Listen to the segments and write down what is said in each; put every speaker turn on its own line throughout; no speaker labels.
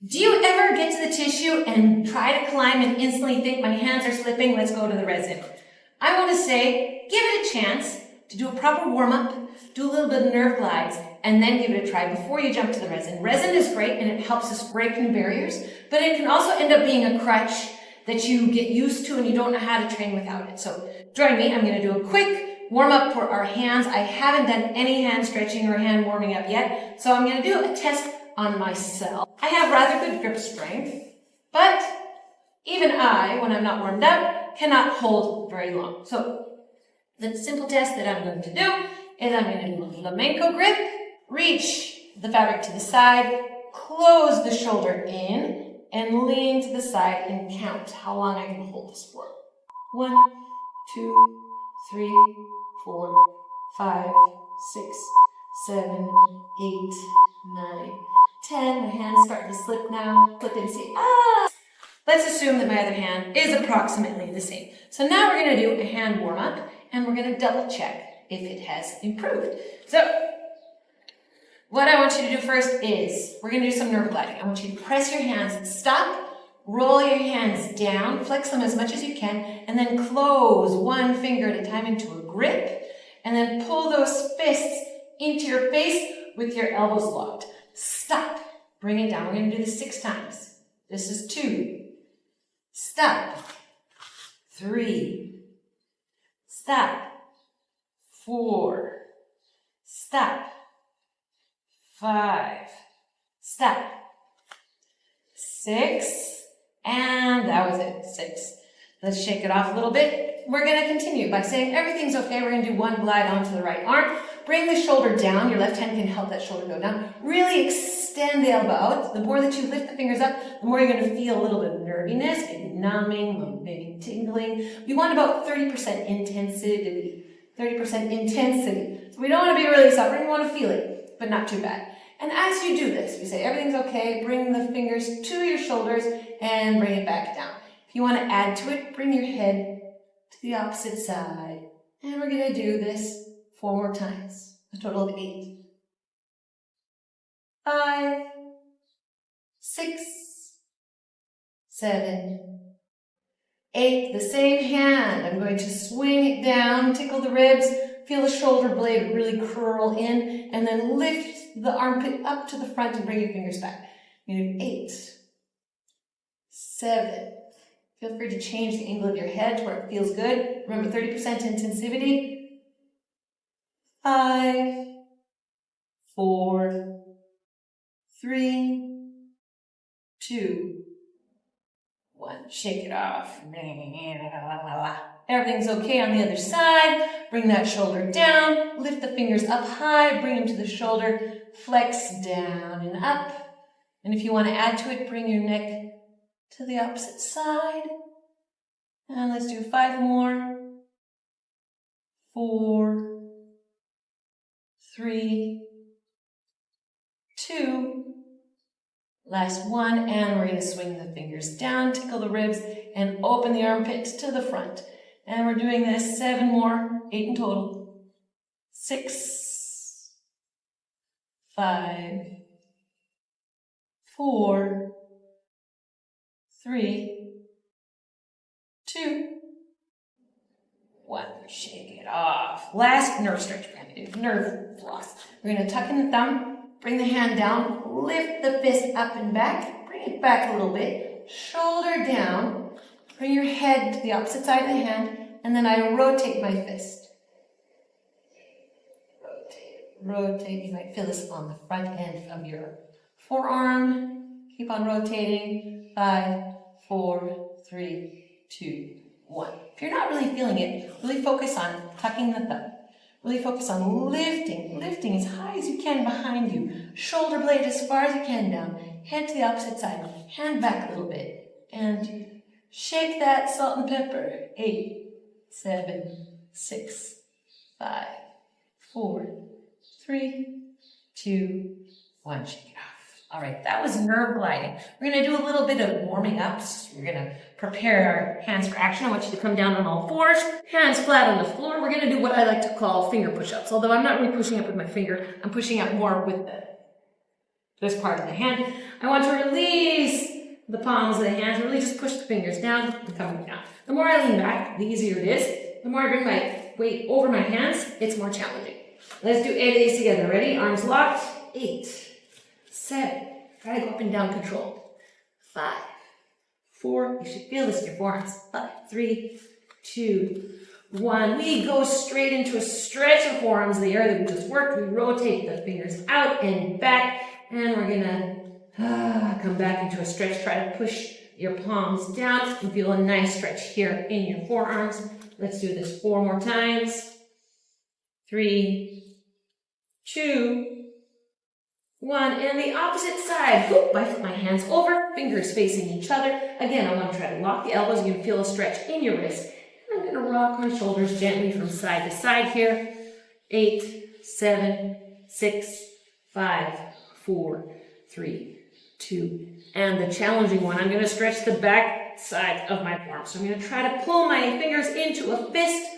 Do you ever get to the tissue and try to climb and instantly think, my hands are slipping, let's go to the resin? I want to say, give it a chance to do a proper warm-up, do a little bit of nerve glides, and then give it a try before you jump to the resin. Resin is great and it helps us break new barriers, but it can also end up being a crutch that you get used to and you don't know how to train without it. So join me, I'm going to do a quick warm-up for our hands. I haven't done any hand stretching or hand warming up yet, so I'm going to do a test on myself. I have rather good grip strength, but even I, when I'm not warmed up, cannot hold very long. So the simple test that I'm going to do is I'm going to do a flamenco grip, reach the fabric to the side, close the shoulder in, and lean to the side and count how long I can hold this for. 1, 2, 3, 4, 5, 6, 7, 8, 9, 10. My hand's starting to slip now. Flip and see. Let's assume that my other hand is approximately the same. So now we're going to do a hand warm-up, and we're going to double check if it has improved. So what I want you to do first is we're going to do some nerve gliding. I want you to press your hands, stop, roll your hands down, flex them as much as you can, and then close one finger at a time into a grip, and then pull those fists into your face with your elbows locked. Stop. Bring it down. We're going to do this 6 times. This is 2. Stop. 3. Stop. 4. Stop. 5. Stop. 6. And that was it. 6. Let's shake it off a little bit. We're going to continue by saying everything's okay. We're going to do one glide onto the right arm. Bring the shoulder down. Your left hand can help that shoulder go down. Really extend the elbow out. The more that you lift the fingers up, the more you're going to feel a little bit of nerviness, maybe numbing, maybe tingling. We want about 30% intensity. 30% intensity. So we don't want to be really suffering. We want to feel it, but not too bad. And as you do this, we say everything's okay. Bring the fingers to your shoulders and bring it back down. If you want to add to it, bring your head to the opposite side. And we're going to do this 4 more times, a total of 8. 5, 6, 7, 8. The same hand. I'm going to swing it down, tickle the ribs, feel the shoulder blade really curl in, and then lift the armpit up to the front and bring your fingers back. You do 8, 7. Feel free to change the angle of your head to where it feels good. Remember, 30% intensivity. 5, 4, 3, 2, 1. Shake it off. Everything's okay on the other side. Bring that shoulder down. Lift the fingers up high. Bring them to the shoulder. Flex down and up. And if you want to add to it, bring your neck to the opposite side. And let's do 5 more. 4, 3, 2, last 1, and we're going to swing the fingers down, tickle the ribs, and open the armpits to the front. And we're doing this 7 more, 8 in total. 6, 5, 4, 3, 2, 1. Shake it off. Last nerve stretch we're going to do, nerve floss. We're going to tuck in the thumb, bring the hand down, lift the fist up and back, bring it back a little bit, shoulder down, bring your head to the opposite side of the hand, and then I rotate my fist. Rotate. You might feel this on the front end of your forearm. Keep on rotating. 5, 4, 3, 2, 1. If you're not really feeling it, really focus on tucking the thumb. Really focus on lifting as high as you can behind you. Shoulder blade as far as you can down. Head to the opposite side. Hand back a little bit. And shake that salt and pepper. 8, 7, 6, 5, 4, 3, 2, 1. Shake it off. All right, that was nerve gliding. We're going to do a little bit of warming up. We're going to prepare our hands for action. I want you to come down on all 4s, hands flat on the floor. We're going to do what I like to call finger push-ups, although I'm not really pushing up with my finger. I'm pushing up more with this part of the hand. I want to release the palms of the hands, really just push the fingers down and coming down. The more I lean back, the easier it is. The more I bring my weight over my hands, it's more challenging. Let's do 8 of these together. Ready? Arms locked. 8, 7. Try to go up and down controlled. 5, 4. You should feel this in your forearms. 3, 2, 1. We go straight into a stretch of forearms, the area that we just worked. We rotate the fingers out and back, and we're gonna come back into a stretch. Try to push your palms down and feel a nice stretch here in your forearms. Let's do this 4 more times. 3, 2, 1. And the opposite side. Whoop, I flip my hands over, fingers facing each other. Again, I want to try to lock the elbows. You can feel a stretch in your wrist. I'm going to rock my shoulders gently from side to side here. 8, 7, 6, 5, 4, 3, 2, and the challenging one. I'm going to stretch the back side of my forearm. So I'm going to try to pull my fingers into a fist.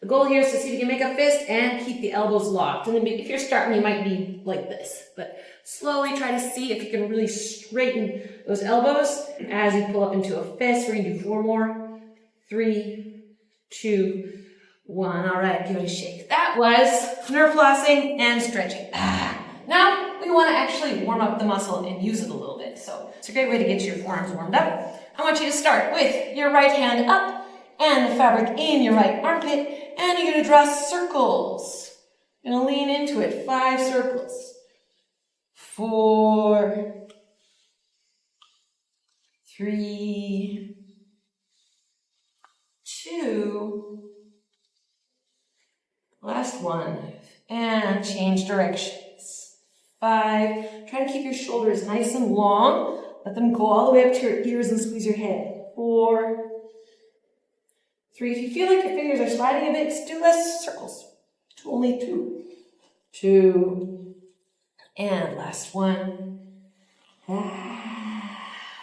The goal here is to see if you can make a fist and keep the elbows locked. And then if you're starting, you might be like this. But slowly try to see if you can really straighten those elbows as you pull up into a fist. We're going to do 4 more. 3, 2, 1. All right, give it a shake. That was nerve flossing and stretching. Now we want to actually warm up the muscle and use it a little bit. So it's a great way to get your forearms warmed up. I want you to start with your right hand up and the fabric in your right armpit, and you're going to draw circles. You're going to lean into it. 5 circles. 4, 3, 2, last one, and change directions. 5, try to keep your shoulders nice and long. Let them go all the way up to your ears and squeeze your head. 4, 3, if you feel like your fingers are sliding a bit, just do less circles. Only 2. 2, and last one.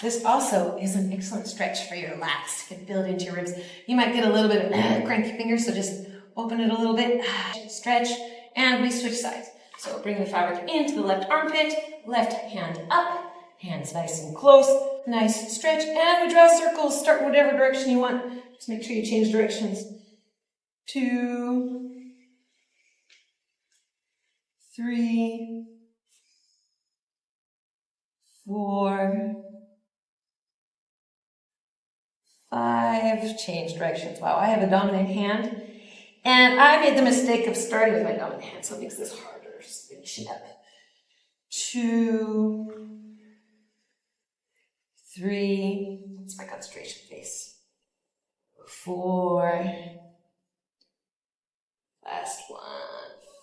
This also is an excellent stretch for your lats. You can feel it into your ribs. You might get a little bit of cranky fingers, so just open it a little bit, stretch, and we switch sides. So bring the fabric into the left armpit, left hand up, hands nice and close, nice stretch, and we draw circles. Start whatever direction you want. Just make sure you change directions. 2, 3, 4, 5, change directions. Wow, I have a dominant hand, and I made the mistake of starting with my dominant hand, so it makes this harder. Just finish it up. 2, 3, that's my concentration face. 4, last one,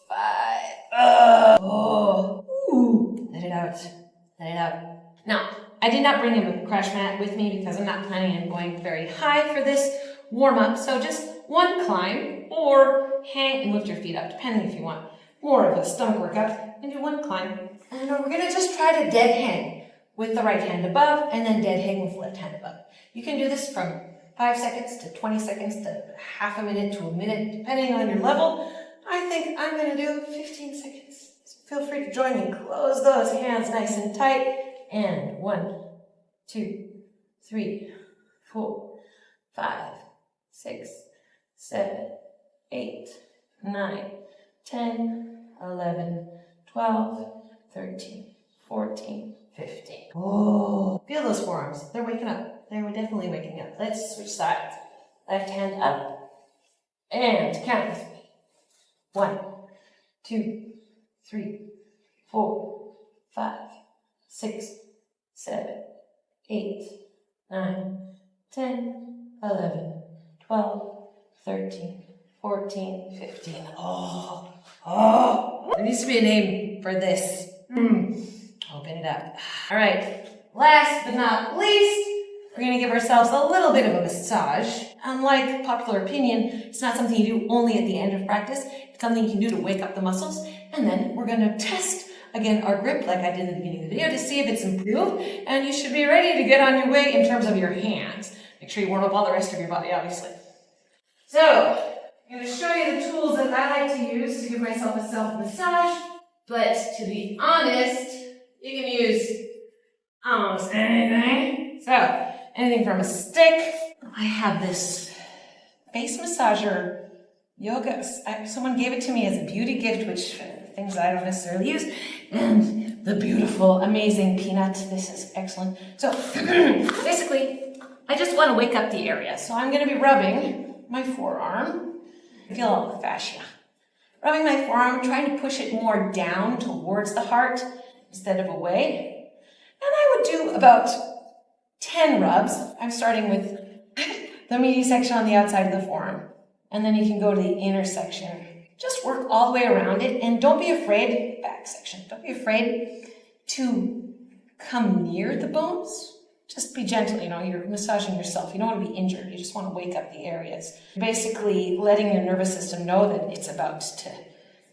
5. Let it out, let it out. Now, I did not bring a crash mat with me because I'm not planning on going very high for this warm-up, so just one climb or hang and lift your feet up, depending if you want more of a stomach workout, and do one climb. And we're going to just try to dead hang with the right hand above and then dead hang with the left hand above. You can do this from 5 seconds to 20 seconds to half a minute to a minute, depending on your level. I think I'm going to do 15 seconds. So feel free to join me. Close those hands nice and tight. And 1, 2, 3, 4, 5, 6, 7, 8, 9, 10, 11, 12, 13, 14, 15. Oh, feel those forearms. They're waking up. They're definitely waking up. Let's switch sides. Left hand up. And count with me. 1, 2, 3, 4, 5, 6, 7, 8, 9, 10, 11, 12, 13, 14, 15. Oh. There needs to be a name for this. Open it up. All right. Last but not least, we're going to give ourselves a little bit of a massage. Unlike popular opinion, it's not something you do only at the end of practice. It's something you can do to wake up the muscles. And then we're going to test, again, our grip like I did at the beginning of the video to see if it's improved. And you should be ready to get on your way in terms of your hands. Make sure you warm up all the rest of your body, obviously. So, I'm going to show you the tools that I like to use to give myself a self-massage. But to be honest, You can use almost anything. So, anything from a stick. I have this face massager yoga. Someone gave it to me as a beauty gift, which things I don't necessarily use. And the beautiful, amazing peanut. This is excellent. So, basically, I just want to wake up the area. So I'm going to be rubbing my forearm. Feel all the fascia. Rubbing my forearm, trying to push it more down towards the heart instead of away. And I would do about 10 rubs. I'm starting with the meaty section on the outside of the forearm. And then you can go to the inner section. Just work all the way around it. And don't be afraid, back section, don't be afraid to come near the bones. Just be gentle, you're massaging yourself. You don't want to be injured. You just want to wake up the areas. Basically letting your nervous system know that it's about to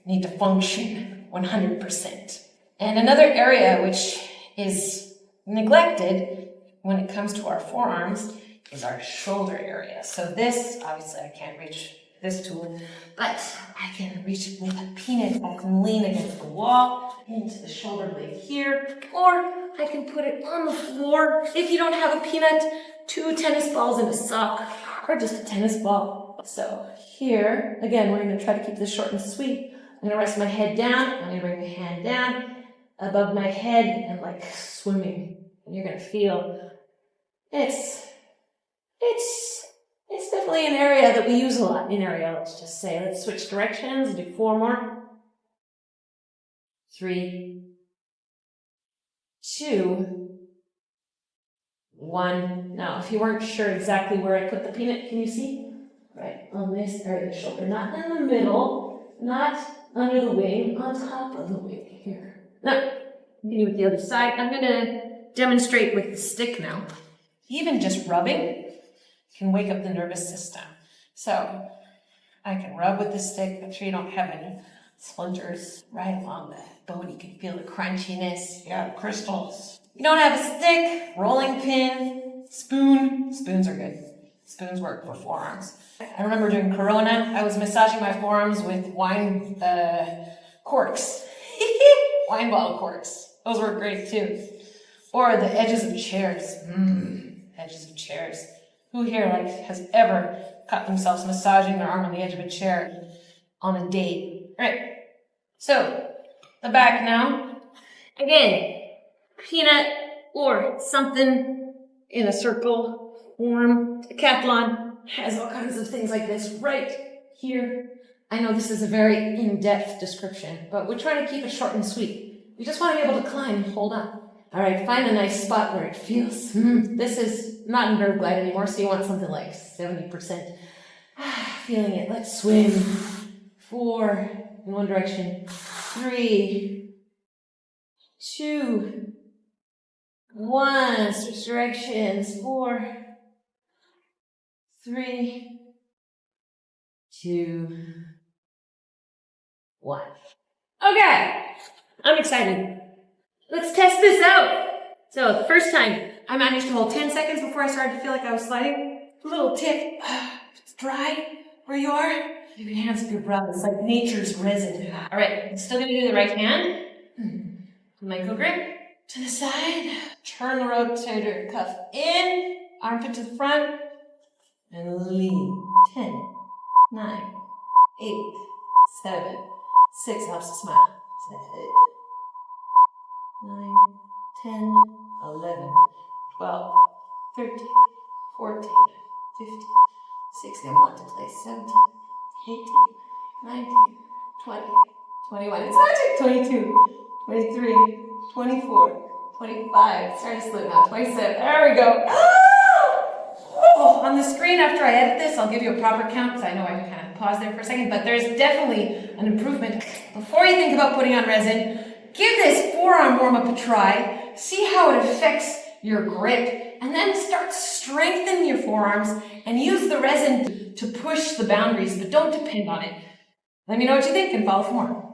need to function 100%. And another area which is neglected when it comes to our forearms is our shoulder area. So this, obviously I can't reach this tool, but I can reach it with a peanut. I can lean against the wall into the shoulder blade here, or I can put it on the floor. If you don't have a peanut, 2 tennis balls in a sock, or just a tennis ball. So here, again, we're going to try to keep this short and sweet. I'm going to rest my head down. I'm going to bring my hand down above my head and like swimming. And you're going to feel it's definitely an area that we use a lot. Let's just say. Let's switch directions and do 4 more. 3, 2, 1. Now, if you weren't sure exactly where I put the peanut, can you see? Right on this area of the shoulder, not in the middle, not under the wing, on top of the wing here. Now, continue with the other side. I'm going to demonstrate with the stick now. Even just rubbing can wake up the nervous system. So I can rub with the stick, make sure you don't have any splinters right along the bone. You can feel the crunchiness. You got crystals. You don't have a stick, rolling pin, spoon. Spoons are good. Spoons work for forearms. I remember during Corona, I was massaging my forearms with wine corks. Wine bottle corks. Those work great too. Or the edges of chairs. Edges of chairs. Who here has ever caught themselves massaging their arm on the edge of a chair on a date? Right. So, the back now. Again, peanut or something in a circle form. Decathlon has all kinds of things like this right here. I know this is a very in-depth description, but we're trying to keep it short and sweet. We just want to be able to climb and hold on. All right, find a nice spot where it feels. This is not in nerve glide anymore, so you want something like 70%. Feeling it. Let's swim. 4 in one direction. 3, 2, 1. Switch directions. 4, 3, 2, 1. Okay, I'm excited. Let's test this out. So the first time, I managed to hold 10 seconds before I started to feel like I was sliding. Little tip, if it's dry where you are, you can hands up your breath. It's like nature's resin. All right, I'm still gonna do the right hand. Micro grip to the side. Turn the rotator cuff in, armpit to the front, and lean. 10, 9, 8, 7, 6. Helps to smile. 9, 10, 11, 12, 13, 14, 15, 16. I'm on to play. 17, 18, 19, 20, 21. It's magic. 22, 23, 24, 25. Starting to slip now. 27. There we go. Oh, on the screen after I edit this, I'll give you a proper count because I know I kind of paused there for a second, but there's definitely an improvement. Before you think about putting on resin, give this forearm warm-up a try, see how it affects your grip, and then start strengthening your forearms and use the resin to push the boundaries, but don't depend on it. Let me know what you think and follow for more.